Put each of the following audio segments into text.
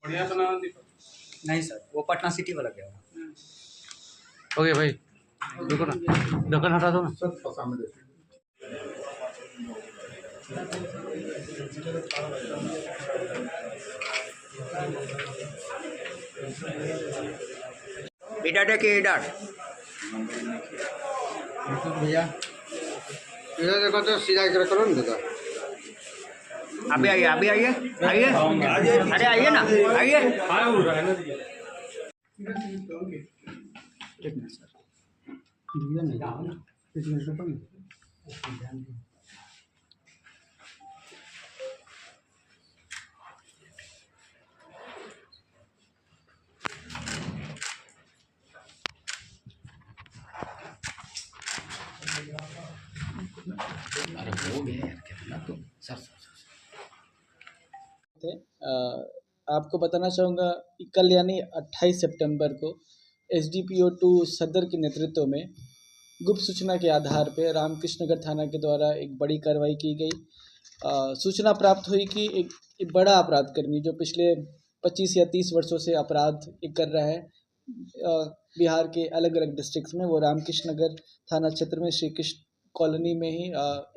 बढ़िया तो ना दीपक। नहीं सर, वो पटना सिटी वाला गया। ओके भाई, रुको ना, ढक्कन हटा दो ना। इडाटे के इडाट भैया इधर देखो तो सीधा इधर करो ना दादा। अभी आइए, अभी आइए, आइए, अरे आइए ना, आइए। एक मिनट सर, भैया नहीं एक मिनट रुको ना। अरे हो गया यार, कितना तो सर थे। आपको बताना चाहूँगा कि कल यानी 28 सितंबर को SDPO 2 सदर के नेतृत्व में गुप्त सूचना के आधार पर रामकृष्ण नगर थाना के द्वारा एक बड़ी कार्रवाई की गई। सूचना प्राप्त हुई कि एक बड़ा अपराधकर्मी जो पिछले 25 या 30 वर्षों से अपराध कर रहा है बिहार के अलग अलग डिस्ट्रिक्ट्स में, वो रामकृष्ण नगर थाना क्षेत्र में श्री कृष्ण कॉलोनी में ही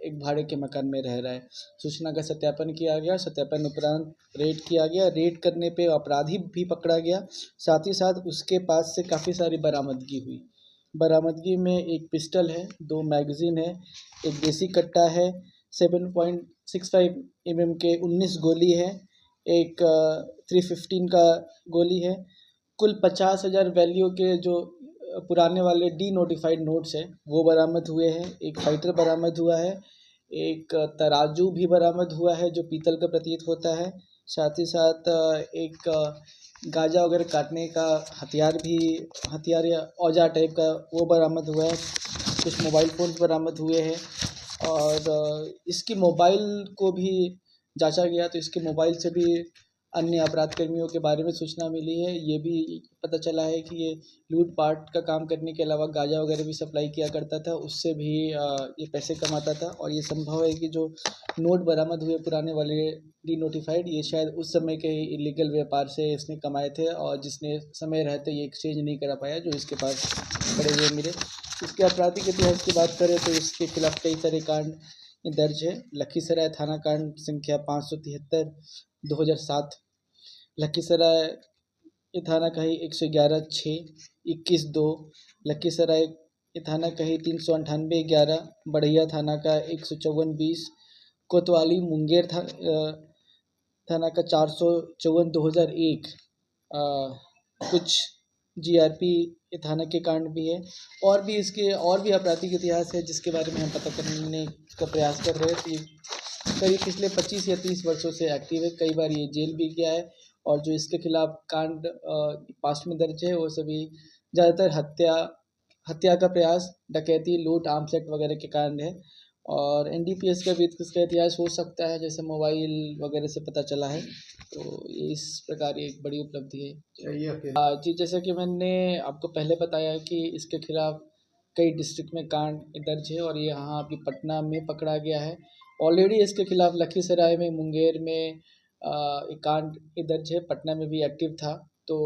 एक भाड़े के मकान में रह रहा है। सूचना का सत्यापन किया गया, सत्यापन उपरांत रेड किया गया। रेड करने पे अपराधी भी पकड़ा गया, साथ ही साथ उसके पास से काफ़ी सारी बरामदगी हुई। बरामदगी में एक पिस्टल है, 2 मैगज़ीन है, एक देसी कट्टा है, 7.65 mm के 19 गोली है, एक 315 का गोली है। कुल 50,000 वैल्यू के जो पुराने वाले डीनोटिफाइड नोट्स हैं वो बरामद हुए हैं। एक फाइटर बरामद हुआ है, एक तराजू भी बरामद हुआ है जो पीतल का प्रतीत होता है। साथ ही साथ एक गांजा वगैरह काटने का हथियार या औजार टाइप का वो बरामद हुआ है। कुछ मोबाइल फ़ोन बरामद हुए हैं और इसकी मोबाइल को भी जांचा गया तो इसके मोबाइल से भी अन्य अपराधकर्मियों के बारे में सूचना मिली है। ये भी पता चला है कि ये लूट-पाट का काम करने के अलावा गांजा वगैरह भी सप्लाई किया करता था, उससे भी ये पैसे कमाता था। और ये संभव है कि जो नोट बरामद हुए पुराने वाले डीनोटिफाइड, ये शायद उस समय के इलीगल व्यापार से इसने कमाए थे और जिसने समय रहते ये एक्सचेंज नहीं करा पाया, जो इसके पास पड़े हुए मिले। इसके आपराधिक इतिहास की बात करें तो इसके खिलाफ कई सारे कांड दर्ज है। लखीसराय थाना कांड संख्या 573 2007, लखीसराय थाना कही 111/6 21/2, लखीसराय थाना कही 398/11, बढ़िया थाना का 154/20, कोतवाली मुंगेर थाना का 454/2001। कुछ GRP थाना के कांड भी है और भी इसके और भी आपराधिक इतिहास है जिसके बारे में हम पता करने का प्रयास कर रहे थे। करीब पिछले 25 या 30 वर्षों से एक्टिव है, कई बार ये जेल भी गया है और जो इसके खिलाफ कांड पास्ट में दर्ज है वो सभी ज़्यादातर हत्या का प्रयास, डकैती, लूट, आर्म्स एक्ट वगैरह के कांड है। और NDPS का भी इसका इतिहास हो सकता है, जैसे मोबाइल वगैरह से पता चला है। तो ये इस प्रकार एक बड़ी उपलब्धि है। जी, जैसा कि मैंने आपको पहले बताया कि इसके खिलाफ कई डिस्ट्रिक्ट में कांड दर्ज है और ये यहाँ अभी पटना में पकड़ा गया है। ऑलरेडी इसके खिलाफ लखीसराय में, मुंगेर में एक कांड दर्ज है, पटना में भी एक्टिव था। तो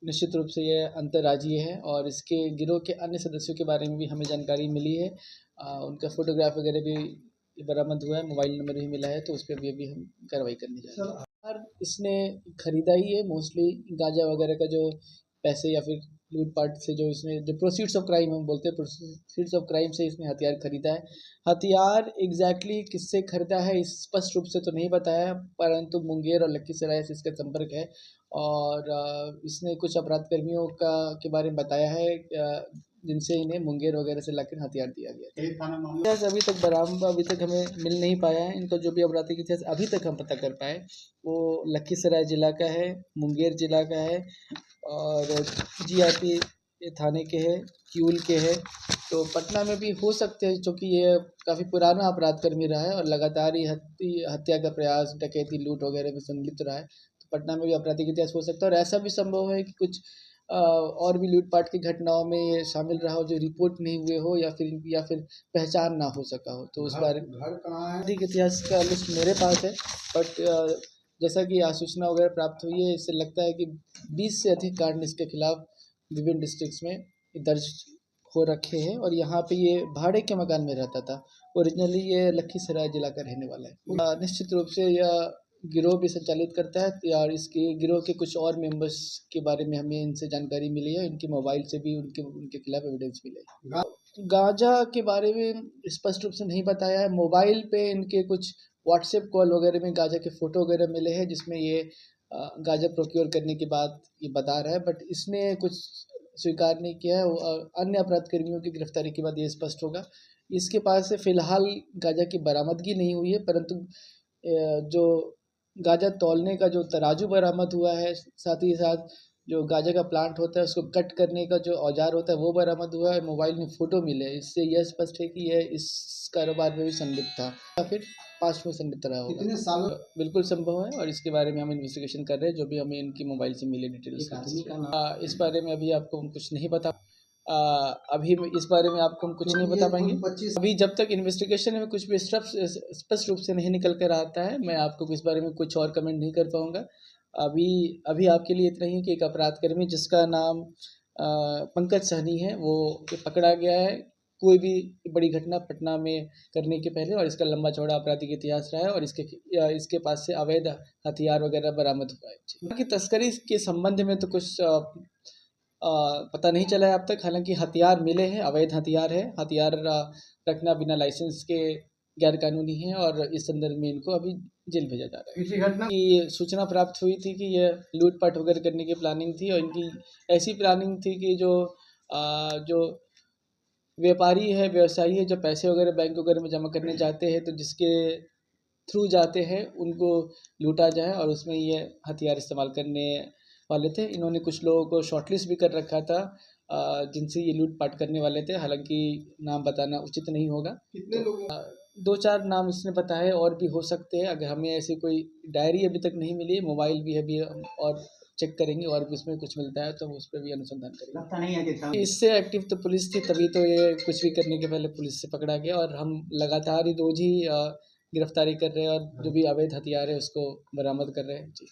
निश्चित रूप से ये अंतर्राज्यीय है और इसके गिरोह के अन्य सदस्यों के बारे में भी हमें जानकारी मिली है। उनका फ़ोटोग्राफ वगैरह भी बरामद हुआ है, मोबाइल नंबर भी मिला है, तो उस पर भी अभी हम कार्रवाई करने जा रहे हैं। और इसने खरीदा ही है मोस्टली गांजा वगैरह का, जो पैसे या फिर लूटपाट से जो इसने जो प्रोसीड्स ऑफ क्राइम हम बोलते हैं, प्रोसीड्स ऑफ क्राइम से इसने हथियार खरीदा है। हथियार एग्जैक्टली किससे खरीदा है इस स्पष्ट रूप से तो नहीं बताया, परंतु मुंगेर और लखीसराय से इसका संपर्क है और इसने कुछ अपराधकर्मियों के बारे में बताया है जिनसे इन्हें मुंगेर वगैरह से लाकर हथियार दिया गया। इतिहास अभी तक हमें मिल नहीं पाया है। इनका जो भी आपराधिक इतिहास अभी तक हम पता कर पाए वो लखीसराय जिला का है, मुंगेर जिला का है और GRP थाने के है, क्यूल के है। तो पटना में भी हो सकते हैं, क्योंकि ये काफ़ी पुराना अपराधकर्मी रहा है और लगातार ही हत्या का प्रयास, डकैती, लूट वगैरह में संलिप्त रहा है। तो पटना में भी आपराधिक इतिहास हो सकता है और ऐसा भी संभव है कि कुछ और भी लूटपाट की घटनाओं में ये शामिल रहा हो जो रिपोर्ट नहीं हुए हो या फिर पहचान ना हो सका हो। तो उस बारे में आपराधिक इतिहास का लिस्ट मेरे पास है, बट जैसा कि आज सूचना वगैरह प्राप्त हुई है, इससे लगता है कि 20 से अधिक कांड इसके खिलाफ विभिन्न डिस्ट्रिक्ट्स में दर्ज हो रखे हैं और यहाँ पे ये भाड़े के मकान में रहता था। ओरिजिनली ये लखीसराय जिला का रहने वाला है। निश्चित रूप से यह गिरोह भी संचालित करता है और इसके गिरोह के कुछ और मेंबर्स के बारे में हमें इनसे जानकारी मिली है। इनके मोबाइल से भी उनके खिलाफ एविडेंस मिले हैं। गांजा के बारे में स्पष्ट रूप से नहीं बताया है। मोबाइल पे इनके कुछ व्हाट्सएप कॉल वगैरह में गांजा के फ़ोटो वगैरह मिले हैं, जिसमें ये गांजा प्रोक्योर करने के बाद ये बता रहा है, बट इसने कुछ स्वीकार नहीं किया है। अन्य अपराध कर्मियों की गिरफ्तारी के बाद ये स्पष्ट होगा। इसके पास से फ़िलहाल गांजा की बरामदगी नहीं हुई है, परंतु जो गांजा तौलने का जो तराजू बरामद हुआ है, साथ ही साथ जो गांजा का प्लांट होता है उसको कट करने का जो औजार होता है वो बरामद हुआ है। मोबाइल में फ़ोटो मिले, इससे यह स्पष्ट है कि यह इस कारोबार में भी संलिप्त था या फिर पास्ट में संलिप्त रहा होगा। कितने सालों बिल्कुल संभव है और इसके बारे में हम इन्वेस्टिगेशन कर रहे हैं, जो भी हमें इनकी मोबाइल से मिले डिटेल्स। इस बारे में अभी आपको हम कुछ नहीं बता अभी इस बारे में आपको हम कुछ नहीं बता पाएंगे। अभी जब तक इन्वेस्टिगेशन में कुछ भी स्पष्ट रूप से नहीं निकल कर आता है, मैं आपको इस बारे में कुछ और कमेंट नहीं कर पाऊँगा। अभी आपके लिए इतना ही कि एक अपराधकर्मी जिसका नाम पंकज सहनी है, वो पकड़ा गया है। कोई भी बड़ी घटना पटना में करने के पहले और इसका लंबा चौड़ा आपराधिक इतिहास रहा है और इसके पास से अवैध हथियार वगैरह बरामद हुआ है। कि तस्करी के संबंध में तो कुछ पता नहीं चला है अब तक। हालांकि हथियार मिले हैं, अवैध हथियार है। हथियार रखना बिना लाइसेंस के गैर कानूनी है और इस संदर्भ में इनको अभी जेल भेजा जा रहा है। इसी घटना की सूचना प्राप्त हुई थी कि यह लूटपाट वगैरह करने की प्लानिंग थी और इनकी ऐसी प्लानिंग थी कि जो व्यापारी है, व्यवसायी है, जो पैसे वगैरह बैंक वगैरह में जमा करने जाते हैं तो जिसके थ्रू जाते हैं उनको लूटा जाए और उसमें ये हथियार इस्तेमाल करने वाले थे। इन्होंने कुछ लोगों को शॉर्टलिस्ट भी कर रखा था जिनसे ये लूटपाट करने वाले थे। हालांकि नाम बताना उचित नहीं होगा। कितने लोगों 2-4 नाम इसने बताए और भी हो सकते हैं। अगर हमें ऐसी कोई डायरी अभी तक नहीं मिली, मोबाइल भी अभी हम और चेक करेंगे और भी उसमें कुछ मिलता है तो उस पर भी अनुसंधान करेंगे। लगता नहीं है कि इससे एक्टिव तो पुलिस थी, तभी तो ये कुछ भी करने के पहले पुलिस से पकड़ा गया और हम लगातार ही रोज ही गिरफ्तारी कर रहे हैं और जो भी अवैध हथियार है उसको बरामद कर रहे हैं। जी।